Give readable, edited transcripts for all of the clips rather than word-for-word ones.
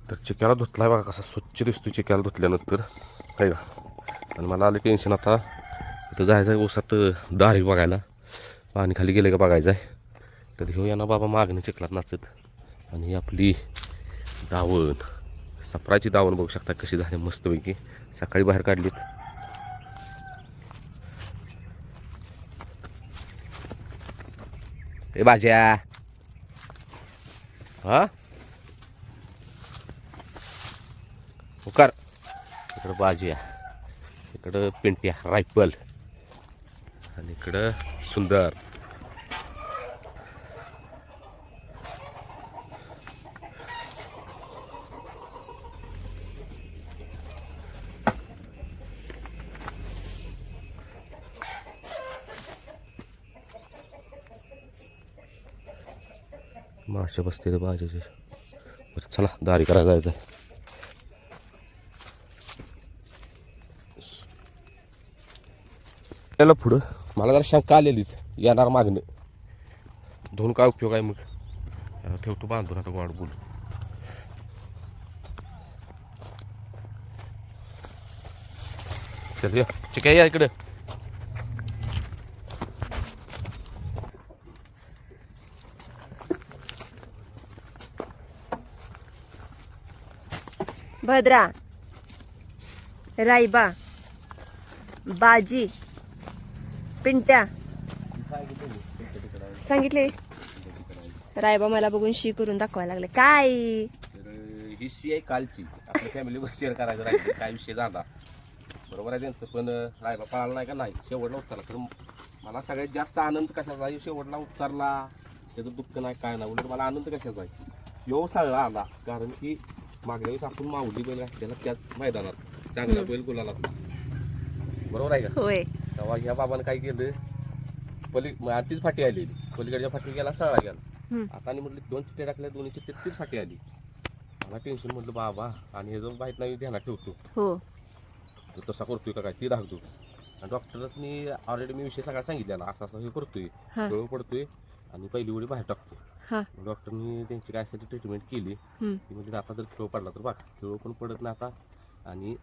तर चिक्याला धुतलाय बघा कसा स्वच्छ दिसतो चिक्याला धुतल्यानंतर आहे का. आणि मला आलं टेन्शन आता इथं जायचं आहे ऊसात दारी बघायला पाणी खाली गेलं का बघायचं आहे. तर ह्यो यांना बाबा मागणं चिखलात नाचत आणि ही आपली दावण सफराची दावण बघू शकता कशी झाली मस्तपैकी सकाळी बाहेर काढलीत. ए भाज्या हा उकार इकडं बाजिया इकडं पिंट्या रायफल आणि इकडं सुंदर. मासे बसते भाज्याचे. बरं चला दारी करायला जायचं आहे. त्याला पुढं मला जरा शंका आलेलीच येणार मागणं धुवून काय उपयोग आहे मग ठेवतो बांधून आता वाढ बोल. चिका या इकडं. भद्रा रायबा बाजी पिंट्या सांगितले. रायबा मला बघून शी करून दाखवायला लागले काय. ही शी आहे कालची आपल्या फॅमिलीवर शेअर करायचं राहिलं काय विषय झाला बरोबर आहे त्यांचं. पण रायबा पळाला नाही का नाही शेवटला उतरला. तर मला सगळ्यात जास्त आनंद कशाचा आहे शेवटला उतरला त्याचं दुःख नाही काय नाही उलट मला आनंद कशाचा आहे यो सगळा आला. कारण की मागल्या वेळेस आपण माऊली बैल घातलेला त्याच मैदानात चांगला बैल गुलाला बरोबर आहे का. होय तेव्हा ह्या बाबानं काय केलं तीच फाटी आली पलीकडच्या फाटी गेला सळा गेला. आता आणि म्हटलं 2 चिठ्ठ्या टाकल्या दोन्ही चिठ्ठ्या तीच फाटी आली. मला टेन्शन म्हटलं बाबा आणि हे जो माहीत नाही ध्यानात ठेवतो हो तो तसा करतोय का काय ती दाखवतो. आणि डॉक्टरसनी ऑलरेडी मी विषय सगळा सांगितलेला असं असं हे करतोय गळू पडतोय आणि पहिली उडी बाहेर टाकतोय. डॉक्टरनी त्यांची काय असेल ट्रीटमेंट केली ती म्हणजे आता जर खेळ पडला तर बघा खेळ पण पडत नाही आता आणि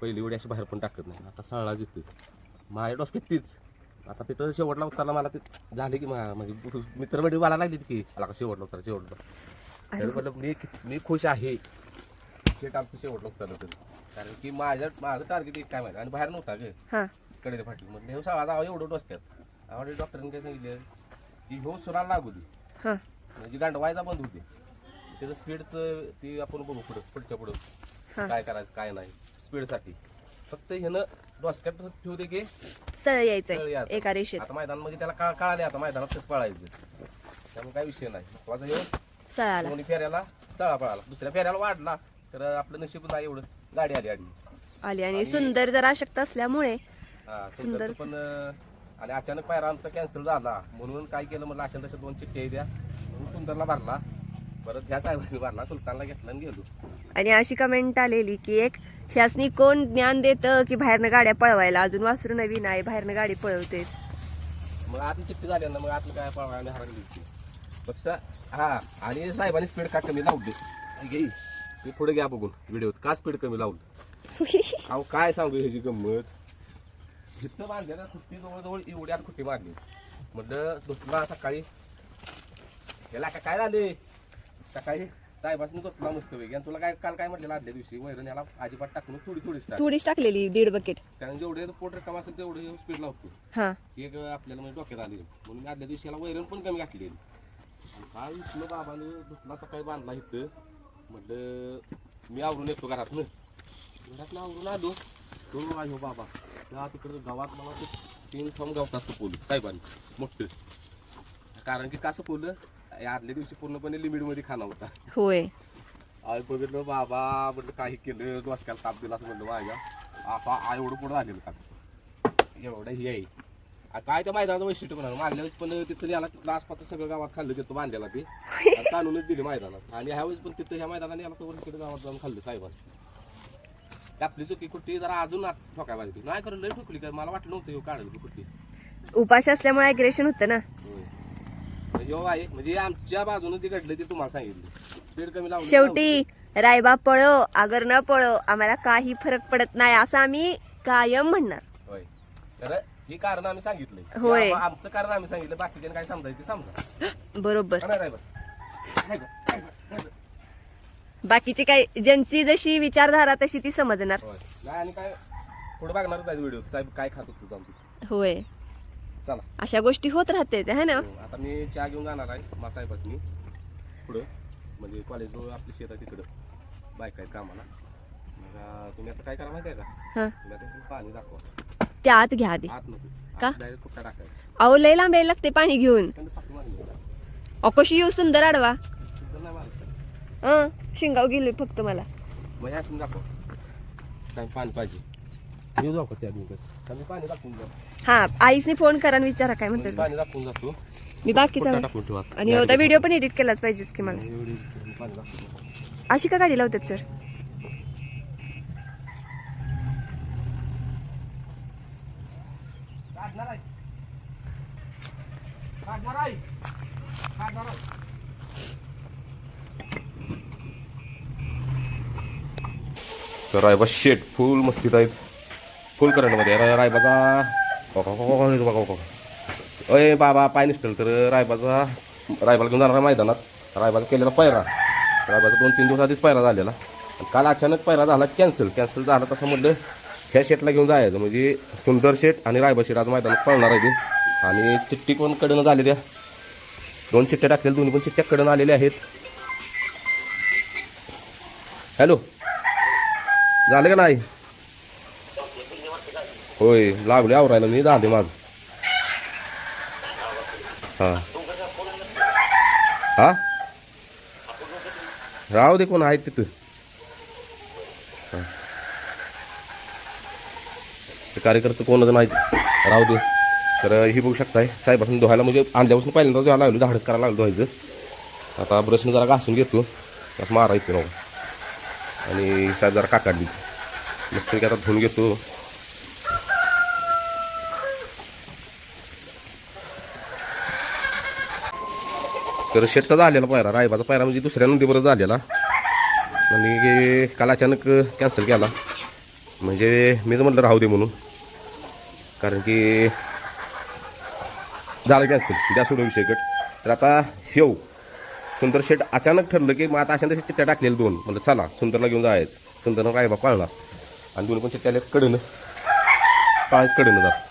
पहिली उडी अशी बाहेर पण टाकत नाही. आता सळा जितोय माझ्या डोसक्यात तीच. आता तिथं शेवटला उतरला मला ते झाले की म्हणजे मित्रमंडळी मला लागली की मला का शेवटला उतरा शेवटला. तर म्हटलं मी खुश आहे शेट आमचं शेवटला उतरलं तर. कारण की माझं टार्गेट एक काय माहिती आणि बाहेर नव्हता ग कडे फाटली म्हटलं हे सगळा जावं एवढं डोसक्यात. आवडे डॉक्टरांनी काय सांगितलं की हो सुरा लागू दे म्हणजे गांडवायचा बंद होते त्याचं स्पीडचं ती आपण बघू पुढं काय करायचं काय नाही स्पीडसाठी फक्त ह्यानं डोसक्यात ठेवते की सळ यायचंय एका रेषेत. आता मैदानामध्ये त्याला कळाले आता मैदानात कसं पळायचं त्यामुळे काय विषय नाही. माझा येऊन सळाला दोन्ही फेऱ्याला चळा पळाला दुसऱ्या फेऱ्याला वाढला तर आपलं नशीब नाही एवढं गाडी आली आणि सुंदर जरा अशक्त असल्यामुळे सुंदर पण आणि अचानक पायरा आमचा कॅन्सल झाला म्हणून काय केलं म्हटलं अशा तशा 2 चिठ्ठ्या द्या म्हणून सुंदरला भरला परत ह्या साहेबांनी भरला सुलतानला घेतला आणि गेलो. आणि अशी कमेंट आलेली की एक ह्यासनी कोण ज्ञान देतं की बाहेरनं गाड्या पळवायला अजून वासरू नवीन आहे बाहेरनं गाडी पळवते. मग आतली चिठ्ठी झाली ना मग आतलं काय पळवायला हरवली फक्त आणि साहेबांनी स्पीड का कमी लावली ते पुढे घ्या बघून व्हिडिओ का स्पीड कमी लावलं अहो काय सांगू ह्याची गंमत इथं बांधल्या ना खुट्टी जवळजवळ एवढ्यात खुट्टी मारली म्हटलं दुसरा सकाळी याला काय झाले सकाळी साहेबांनी धुतला मस्त वेगळी आणि तुला काय काल काय म्हटलं आदल्या दिवशी वैरण याला अजिबात टाकून थोडीच टाकलेली 1.5 बकेट कारण जेवढे पोट रक्कम असेल तेवढे स्पीड लावतो एक आपल्याला म्हणजे डोक्यात आली म्हणून आदल्या दिवशी याला वैरण पण कमी घातली. काय इथलं बाबाने धुतला सकाळी बांधला इथं म्हटलं मी आवरून येतो घरातनं आवरून आलो तो हो बाबा त्या तिकडं गावात मला 3 थंब गावतात सपवलं साहेबांनी मोठं. कारण की का सपवलं आदल्या दिवशी पूर्णपणे लिमिटमध्ये खाना होता. होय आई बघितलं बाबा म्हटलं काही केलं डोसक्याला ताप दिला असं म्हटलं माझ्या असा एवढं पुढं झालेलं का एवढं ही आहे काय त्या मैदानाचं वैशिष्ट्य पण मागल्या वेळेस पण तिथं याला तिथलं आसपास सगळं गावात खाल्लं तिथं बांधलेला ते काढूनच दिले मैदानात आणि ह्या वेळेस पण तिथं ह्या मैदानाने याला तर तिकडे गावात जाऊन खाल्लं साहेबांनी. आपली चुकी कुठली जरा अजून ठोकाय पाहिजे नाही करत लय ठोकली काय मला वाटलं नव्हतं काढलं की कुठली उपाशी असल्यामुळे ॲग्रेशन होतं ना म्हणजे आहे म्हणजे आमच्या बाजूने जे घडलं ते तुम्हाला सांगितलं स्पीड कमी लावली. शेवटी रायबा पळो अगर न पळो आम्हाला काही फरक पडत नाही असं आम्ही कायम म्हणणार. होय तर ही कारण आम्ही सांगितलंय. होय. आमचं कारण आम्ही सांगितलं, बाकीच्या काय समजायचं ते समजा. बरोबर. हा ना रायबा? बाकीची काय ज्यांची जशी विचारधारा तशी ती समजणार. होय. नाही आणि काय पुढे बघणारच नाही व्हिडिओ साहेब काय खात होतो जाऊन. होय चला अशा गोष्टी होत राहते है ना. आता मी चहा घेऊन जाणार आहे मा साहेबांनी पुढं, म्हणजे कॉलेज आपली शेत आहे तिकडं बायका आहेत कामाला. मग तुम्ही आता काय करा माहिती आहे का, हा तुम्ही आता इथून पाणी दाखवा. त्या आत घ्या आधी. आत नको, का? डायरेक्ट कुठला टाकायचं. अहो लय लांब यायला लागते पाणी घेऊन. थंड पाणी मारली. अहो कशी येऊ सुंदर आडवा. सुद्धा नाही मारायचं. शिंगाव गेलोय फक्त मला. मग ह्या तुम्ही दाखवा काय पाणी पाहिजे. येऊ जाऊ का त्या दिवसात आम्ही पाणी दाखवून जाऊ. हा आईसने फोन करा आणि विचारा काय म्हणतात. पाणी दाखवून जातो. मी बाकीचा कुठं टाकून ठेवा. आणि होता व्हिडिओ पण एडिट केलाच पाहिजेच की मला. एवढी पाणी दाखवून. अशी का गाडी लावतात सर. काढणार आहे. काढणार आहे. काढणार आहे. तर रायबा शेट फुल मस्तीत आहेत, फुल करंटमध्ये रायबाचा. अय बाबा पाय निसटल तर रायबाला घेऊन जाणार मैदानात. रायबाचा केलेला पैरा, रायबाचा 2-3 दिवस आधीच पैरा झालेला. काल अचानक पैरा झाला कॅन्सल झाला. तसं म्हटलं ह्या शेटला घेऊन जायचं, म्हणजे सुंदर शेट आणि रायबा शेट आज मैदानात पळणार आहे. आणि चिठ्ठी पण कडनं झालेल्या, 2 चिठ्ठ्या टाकलेल्या, दोन्ही पण चिठ्ठ्या कडनं आलेल्या आहेत. हॅलो झालं का नाही. होय लागले आवरायला मी, झाले माझं. हां हां राहू दे कोण आहेत तिथं. हां ते कार्यकर्ते कोण नाहीत, राहू दे. तर ही बघू शकताय साहेबासून धुवायला, म्हणजे आणल्यापासून पहिल्यांदा धुवायला लागलो, धाडस करायला लागलो धुवायचं. आता ब्रशने जरा घासून घेतो, त्यात मारायचं नव्हतं. आणि साहेब जरा काकाडली मस्त आता धुवून घेतो. तर शेटचा झालेला पायरा, रायबाचा पायरा म्हणजे दुसऱ्या नंदीबरोबर झालेला. आणि काल अचानक कॅन्सल केला, म्हणजे मीच म्हटलं राहू दे म्हणून, कारण की झालं कॅन्सल, द्या सोडून विषय गट. तर आता शेव सुंदर शेट अचानक ठरलं की मग आता अशा तशा चिठ्ठ्या टाकलेल्या 2, म्हणजे चला सुंदरला घेऊन जायचं. सुंदरनं रायबा पाळणार आणि दोन्ही पण चिठ्ठ्या आल्या कडनं कडनं जात.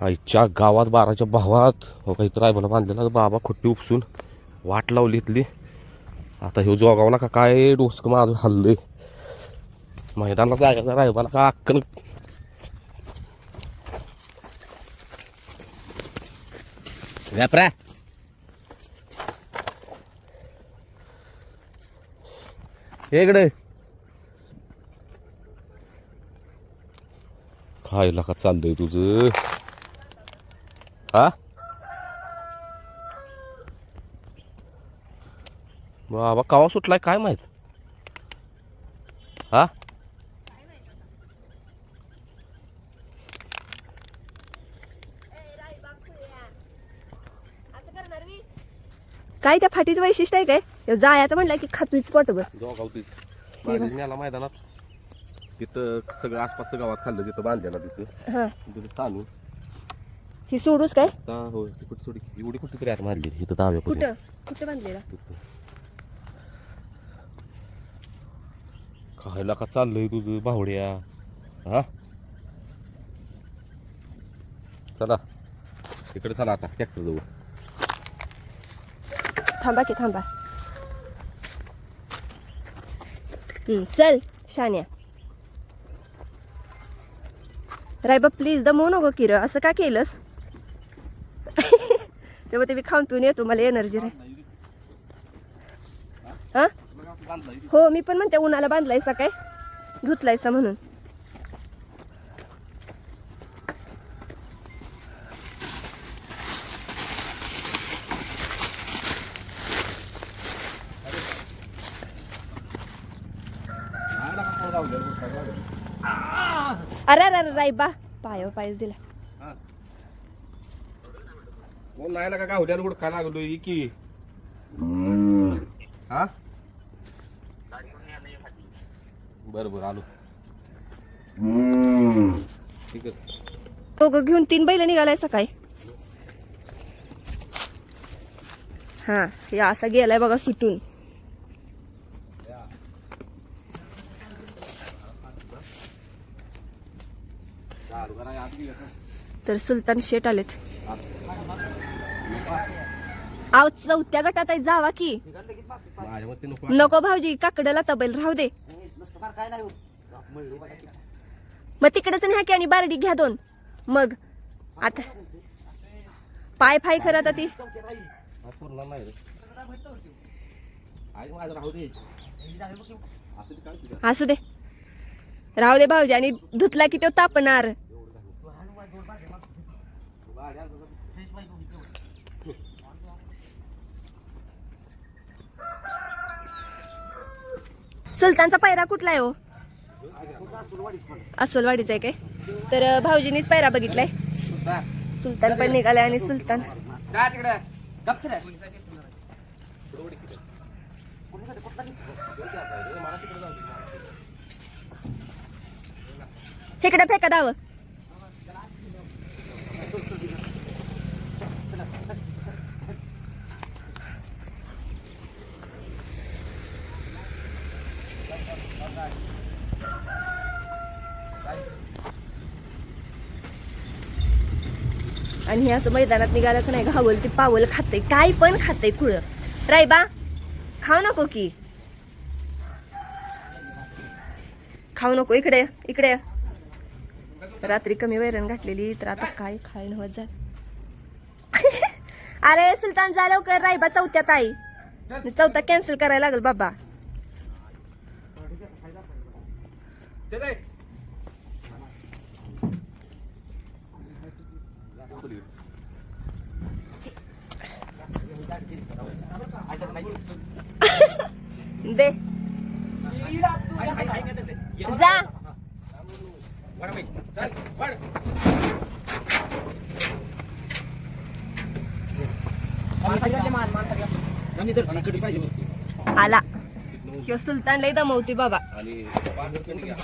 आईच्या गावात 12च्या भावात काहीतरी रायबाला बांधलेला बाबा खुट्टी उपसून वाट लावली इथली. आता ह्यो जोगावला का काय डोसकं माझं हल्लंय. मैदानाला जायचं रायबाला का अक्कल. व्यापरा इकडे खायला का चाललंय तुझं हा. बाबा कावा सुटलाय काय माहित हा. काय त्या फाटीचं वैशिष्ट्य आहे काय? जायचं म्हणलं की खातोच पोटभर. जोगावतीच बांधण्याला मैदानात तिथं सगळं आसपासचं गावात खाल्लं तिथं बांधलेला तिथं तिथं ताणून ही सोडूच काय? हो कुठे थोडी एवढी कुठे तरी आत मारली इथं दाव्या कुठं कुठं बांधलेला? खायला का चाललंय तुझं भावड्या हा. चला इकडे चला आता ट्रॅक्टर जवळ. थांबा की थांबा. चल शान्या. रायबा प्लीज दमवू नको की र. असं का केलंस? तेव्हा ते मी खाऊन पिऊन येतो मला एनर्जी रे. हा हो मी पण म्हणते उन्हाला बांधलायसा काय धुतलायसा म्हणून. अरे अरे रायबा पाय पायच दिला. कोण नाही का गावड्याला उडका लागलोय की हा. बरं बरं आलो. ठीक आहे. दोघं घेऊन 3 बैल निघालाय सकाळी. हा हे असा गेलाय बघा सुटून. तर सुलतान शेट आलेत. आव 4थ्या गटात आहे जावा की. नको भाऊजी काकडला तबेल राहू दे. मग तिकडेच न्या की आणि बारडी घ्या 2. मग आता पाय फाय खरं आता ती असू दे राहू दे भाऊजी. आणि धुतला की तो तापणार. सुलतानचा पायरा कुठला आहे हो? अस्वलवाडीचा आहे काय? तर भाऊजीनीच पायरा बघितलाय. सुलतान पण निघालाय आणि सुलतान इकडे फेका दाव. आणि हे असं मैदानात निघालं का नाही घावल ते पावल खाते काय पण खाते खुळ. रायबा खाऊ नको की खाऊ नको. इकडे इकडे रात्री कमी वैरण घातलेली तर आता काय खायला होत जात. अरे सुलतान जा लवकर. रायबा 4थ्यात आई 4था कॅन्सल करायला लागल बाबा. दे जा. आला ह्यो सुलतान लय दमवते बाबा.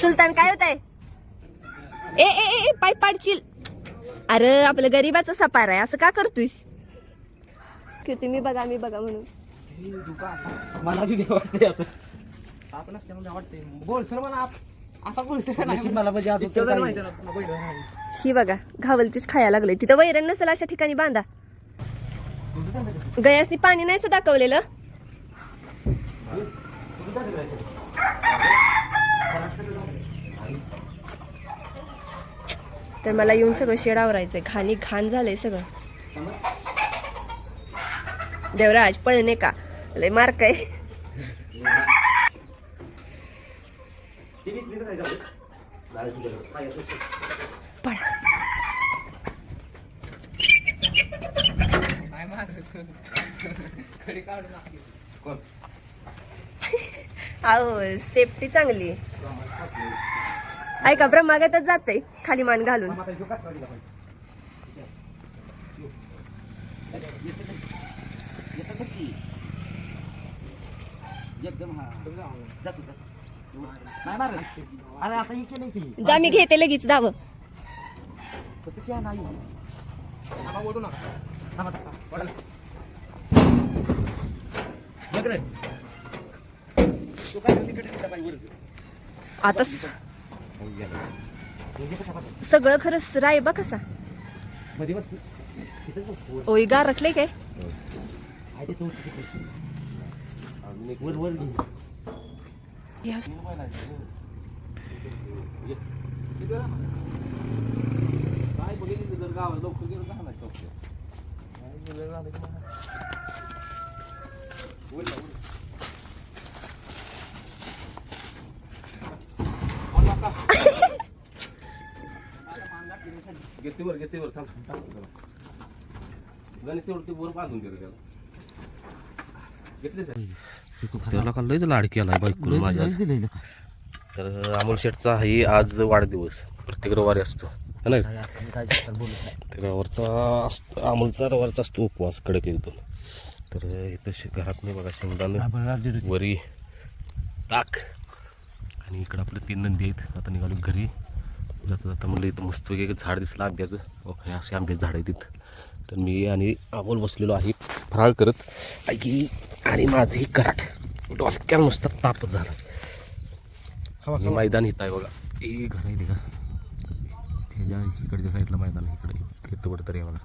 सुलतान काय होत आहे? ए ए ए पाय पाडशील. अरे आपलं गरीबाचा सपार आहे असं का करतोयस? किती मी बघा म्हणून मला वाटते आपण असल्यामुळे वाटते बोल सर मला मला म्हणजे अजून तर काही- ही बघा घावलतीच खायला लागले. तिथं वैरण नसेल अशा ठिकाणी बांधा. गयासनी पाणी नाही असं दाखवलेलं. तर मला येऊन सगळं शेड आवरायचंय. घाणी घाण झालंय सगळं. देवराज पळणे का लय मार्क आहे. पळा. अहो सेफ्टी चांगली. ऐका ब्रह्मागतच जाते खाली मान घालून. एकदम हा जातो नाही मारत. अरे आता हे केलंय की जा मी घेते लगेच धाव. कसं शहा नाही ओढू नका. आता सगळं खरंच रायबा कसा मध्ये बस तिथेच बस. ओय गारटले काय. आहे ते तो तिथे. अजून एक वर वर घे. या. काय बघितली जर गावाला लवकर गेलं तर हाणायचं चौकशी. घेते वर थांब. गणेश तेवढं ते वर बांधून गेलं त्याला. त्याला का लयच लाड केलाय बायको माझ्या. तर अमोल शेठचा ही आज वाढदिवस प्रत्येक रविवारी असतो है ना. रविवारचा अमोलचा रविवारचा असतो उपवास कडक एकदम. तर इथं घरात नाही बघा शेंगदाणे वरी ताक आणि इकडं आपले 3 नंदी आहेत. आता निघालो घरी. जाता जाता म्हणलं इथं मस्त एक झाड दिसलं आंब्याचं. ओके असे आंब्याचं झाड आहे तिथं. तर मी आणि अमोल बसलेलो आहे फराळ करत ऐकी. आणि माझं ही कराट डोसक्याला नुसता तापच झाला. मैदान इथं आहे बघा. हे घर आहे ते का त्याच्या इकडच्या साईडला मैदान आहे. इकडे इथं कुठं तरी आहे बघा.